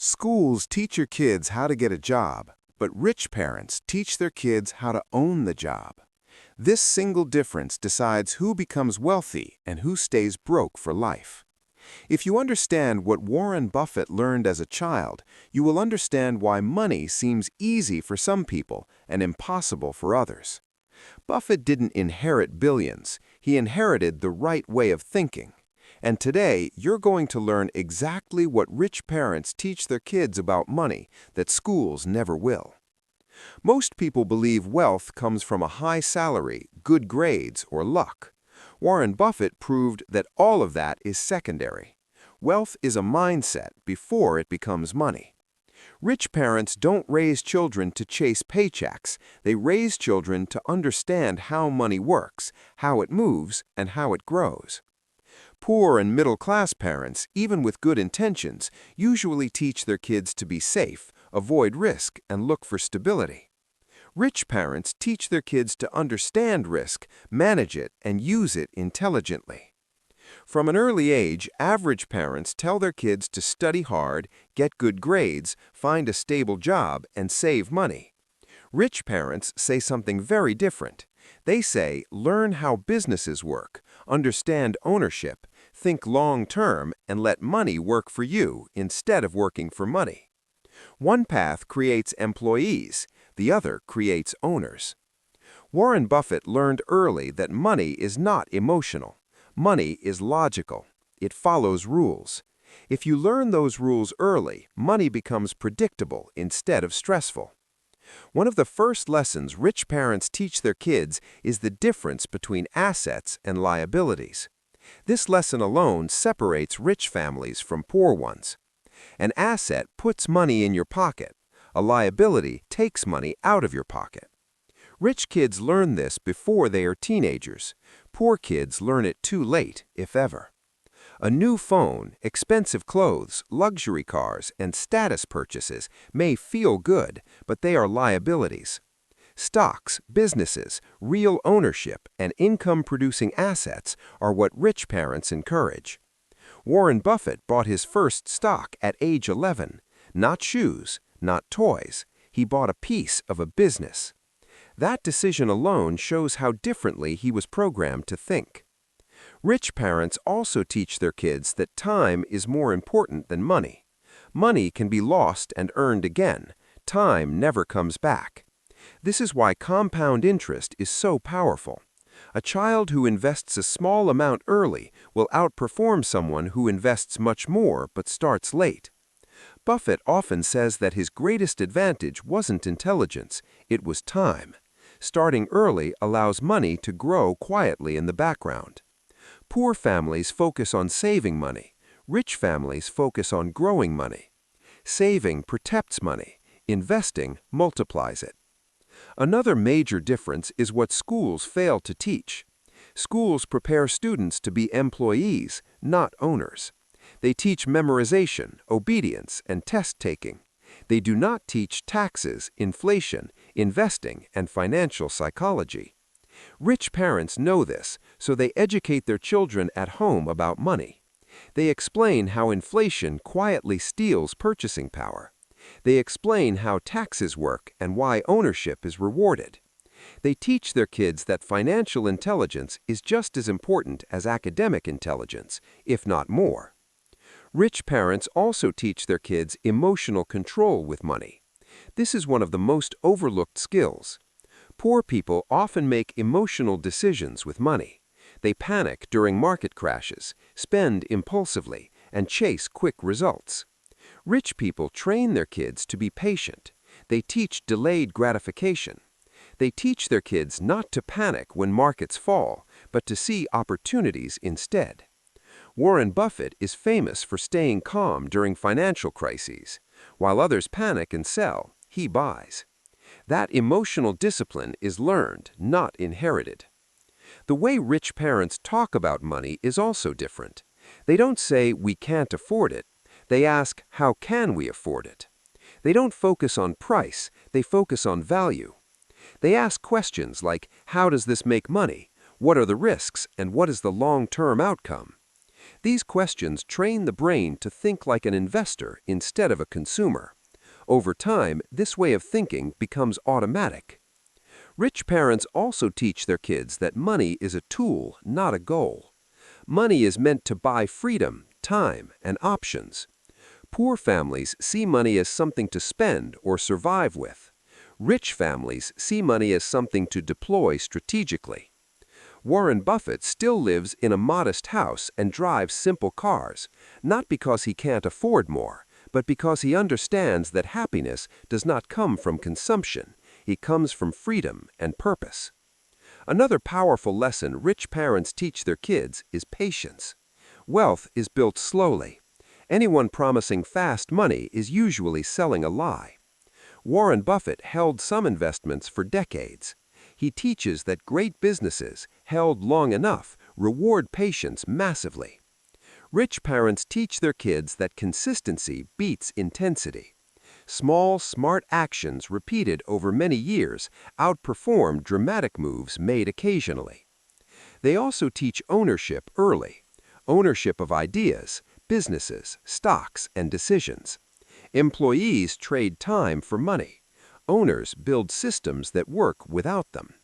Schools teach your kids how to get a job, but rich parents teach their kids how to own the job. This single difference decides who becomes wealthy and who stays broke for life. If you understand what Warren Buffett learned as a child, you will understand why money seems easy for some people and impossible for others. Buffett didn't inherit billions, he inherited the right way of thinking. And today, you're going to learn exactly what rich parents teach their kids about money that schools never will. Most people believe wealth comes from a high salary, good grades, or luck. Warren Buffett proved that all of that is secondary. Wealth is a mindset before it becomes money. Rich parents don't raise children to chase paychecks. They raise children to understand how money works, how it moves, and how it grows. Poor and middle-class parents, even with good intentions, usually teach their kids to be safe, avoid risk, and look for stability. Rich parents teach their kids to understand risk, manage it, and use it intelligently. From an early age, average parents tell their kids to study hard, get good grades, find a stable job, and save money. Rich parents say something very different. They say, learn how businesses work, understand ownership, think long-term, and let money work for you instead of working for money. One path creates employees, the other creates owners. Warren Buffett learned early that money is not emotional. Money is logical. It follows rules. If you learn those rules early, money becomes predictable instead of stressful. One of the first lessons rich parents teach their kids is the difference between assets and liabilities. This lesson alone separates rich families from poor ones. An asset puts money in your pocket. A liability takes money out of your pocket. Rich kids learn this before they are teenagers. Poor kids learn it too late, if ever. A new phone, expensive clothes, luxury cars, and status purchases may feel good, but they are liabilities. Stocks, businesses, real ownership, and income-producing assets are what rich parents encourage. Warren Buffett bought his first stock at age 11. Not shoes, not toys. He bought a piece of a business. That decision alone shows how differently he was programmed to think. Rich parents also teach their kids that time is more important than money. Money can be lost and earned again. Time never comes back. This is why compound interest is so powerful. A child who invests a small amount early will outperform someone who invests much more but starts late. Buffett often says that his greatest advantage wasn't intelligence, it was time. Starting early allows money to grow quietly in the background. Poor families focus on saving money. Rich families focus on growing money. Saving protects money. Investing multiplies it. Another major difference is what schools fail to teach. Schools prepare students to be employees, not owners. They teach memorization, obedience, and test-taking. They do not teach taxes, inflation, investing, and financial psychology. Rich parents know this, so they educate their children at home about money. They explain how inflation quietly steals purchasing power. They explain how taxes work and why ownership is rewarded. They teach their kids that financial intelligence is just as important as academic intelligence, if not more. Rich parents also teach their kids emotional control with money. This is one of the most overlooked skills. Poor people often make emotional decisions with money. They panic during market crashes, spend impulsively, and chase quick results. Rich people train their kids to be patient. They teach delayed gratification. They teach their kids not to panic when markets fall, but to see opportunities instead. Warren Buffett is famous for staying calm during financial crises. While others panic and sell, he buys. That emotional discipline is learned, not inherited. The way rich parents talk about money is also different. They don't say, "We can't afford it." They ask, "How can we afford it?" They don't focus on price, they focus on value. They ask questions like, "How does this make money? What are the risks, and what is the long-term outcome?" These questions train the brain to think like an investor instead of a consumer. Over time, this way of thinking becomes automatic. Rich parents also teach their kids that money is a tool, not a goal. Money is meant to buy freedom, time, and options. Poor families see money as something to spend or survive with. Rich families see money as something to deploy strategically. Warren Buffett still lives in a modest house and drives simple cars, not because he can't afford more, but because he understands that happiness does not come from consumption. It comes from freedom and purpose. Another powerful lesson rich parents teach their kids is patience. Wealth is built slowly. Anyone promising fast money is usually selling a lie. Warren Buffett held some investments for decades. He teaches that great businesses, held long enough, reward patience massively. Rich parents teach their kids that consistency beats intensity. Small, smart actions repeated over many years outperform dramatic moves made occasionally. They also teach ownership early. Ownership of ideas, businesses, stocks, and decisions. Employees trade time for money. Owners build systems that work without them.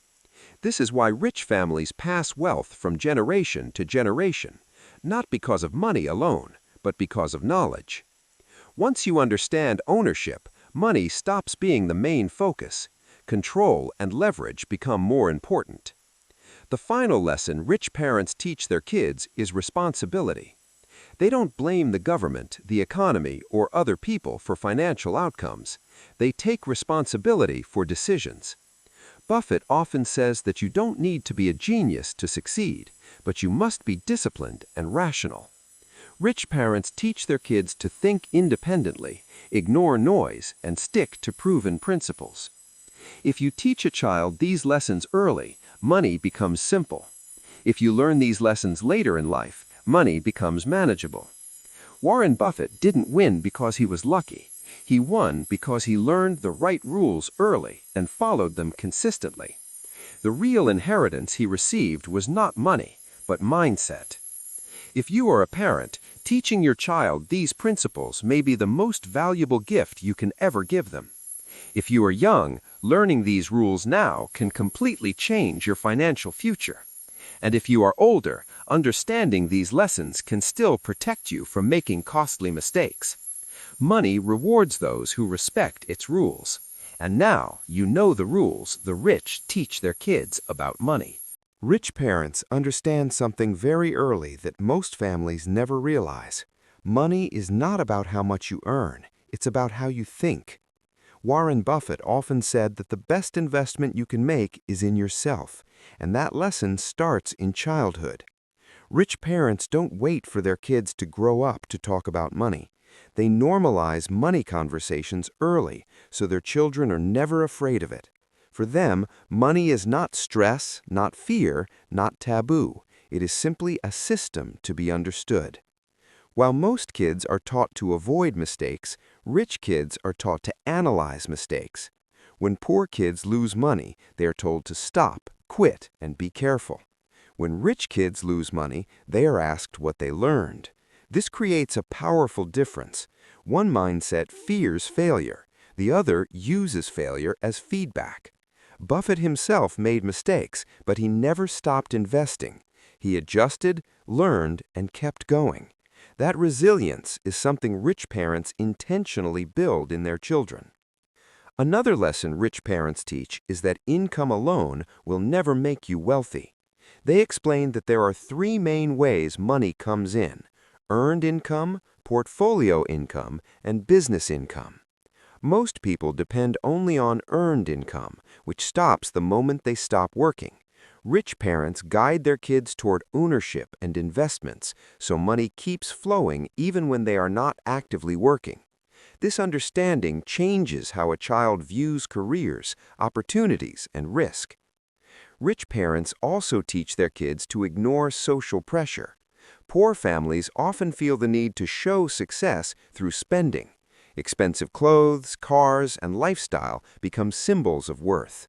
This is why rich families pass wealth from generation to generation, not because of money alone, but because of knowledge. Once you understand ownership, money stops being the main focus. Control and leverage become more important. The final lesson rich parents teach their kids is responsibility. They don't blame the government, the economy, or other people for financial outcomes. They take responsibility for decisions. Buffett often says that you don't need to be a genius to succeed, but you must be disciplined and rational. Rich parents teach their kids to think independently, ignore noise, and stick to proven principles. If you teach a child these lessons early, money becomes simple. If you learn these lessons later in life, money becomes manageable. Warren Buffett didn't win because he was lucky. He won because he learned the right rules early and followed them consistently. The real inheritance he received was not money, but mindset. If you are a parent, teaching your child these principles may be the most valuable gift you can ever give them. If you are young, learning these rules now can completely change your financial future. And if you are older, understanding these lessons can still protect you from making costly mistakes. Money rewards those who respect its rules. And now you know the rules the rich teach their kids about money. Rich parents understand something very early that most families never realize. Money is not about how much you earn, it's about how you think. Warren Buffett often said that the best investment you can make is in yourself, and that lesson starts in childhood. Rich parents don't wait for their kids to grow up to talk about money. They normalize money conversations early so their children are never afraid of it. For them, money is not stress, not fear, not taboo. It is simply a system to be understood. While most kids are taught to avoid mistakes, rich kids are taught to analyze mistakes. When poor kids lose money, they are told to stop, quit, and be careful. When rich kids lose money, they are asked what they learned. This creates a powerful difference. One mindset fears failure. The other uses failure as feedback. Buffett himself made mistakes, but he never stopped investing. He adjusted, learned, and kept going. That resilience is something rich parents intentionally build in their children. Another lesson rich parents teach is that income alone will never make you wealthy. They explain that there are three main ways money comes in: earned income, portfolio income, and business income. Most people depend only on earned income, which stops the moment they stop working. Rich parents guide their kids toward ownership and investments, so money keeps flowing even when they are not actively working. This understanding changes how a child views careers, opportunities, and risk. Rich parents also teach their kids to ignore social pressure. Poor families often feel the need to show success through spending. Expensive clothes, cars, and lifestyle become symbols of worth.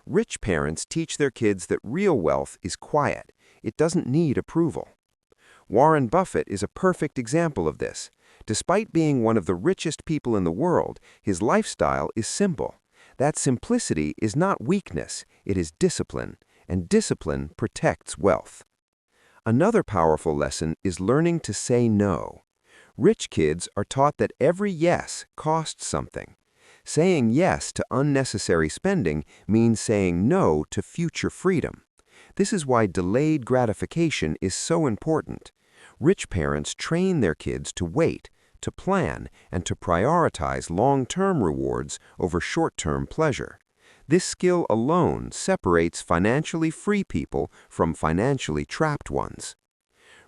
Rich parents teach their kids that real wealth is quiet. It doesn't need approval. Warren Buffett is a perfect example of this. Despite being one of the richest people in the world, his lifestyle is simple. That simplicity is not weakness, it is discipline, and discipline protects wealth. Another powerful lesson is learning to say no. Rich kids are taught that every yes costs something. Saying yes to unnecessary spending means saying no to future freedom. This is why delayed gratification is so important. Rich parents train their kids to wait, to plan, and to prioritize long-term rewards over short-term pleasure. This skill alone separates financially free people from financially trapped ones.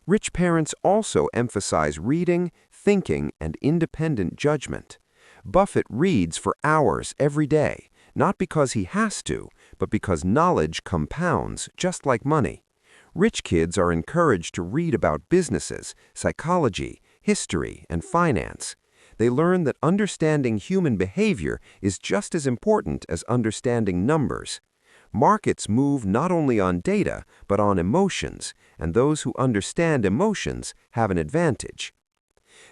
Rich parents also emphasize reading, thinking, and independent judgment. Buffett reads for hours every day, not because he has to, but because knowledge compounds just like money. Rich kids are encouraged to read about businesses, psychology, history, and finance. They learn that understanding human behavior is just as important as understanding numbers. Markets move not only on data, but on emotions, and those who understand emotions have an advantage.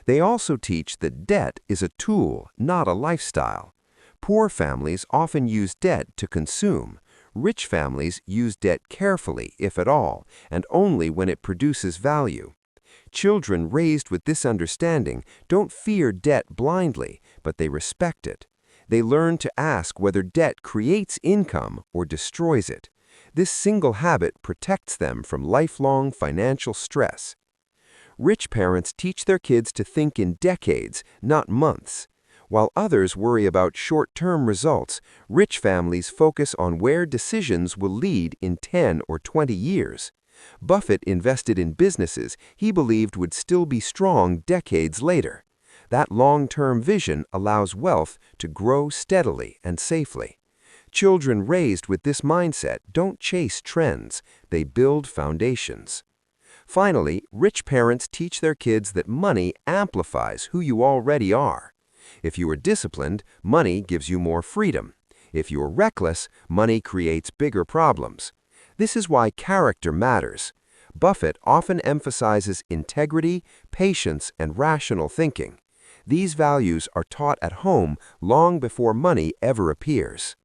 They also teach that debt is a tool, not a lifestyle. Poor families often use debt to consume. Rich families use debt carefully, if at all, and only when it produces value. Children raised with this understanding don't fear debt blindly, but they respect it. They learn to ask whether debt creates income or destroys it. This single habit protects them from lifelong financial stress. Rich parents teach their kids to think in decades, not months. While others worry about short-term results, rich families focus on where decisions will lead in 10 or 20 years. Buffett invested in businesses he believed would still be strong decades later. That long-term vision allows wealth to grow steadily and safely. Children raised with this mindset don't chase trends, they build foundations. Finally, rich parents teach their kids that money amplifies who you already are. If you are disciplined, money gives you more freedom. If you are reckless, money creates bigger problems. This is why character matters. Buffett often emphasizes integrity, patience, and rational thinking. These values are taught at home long before money ever appears.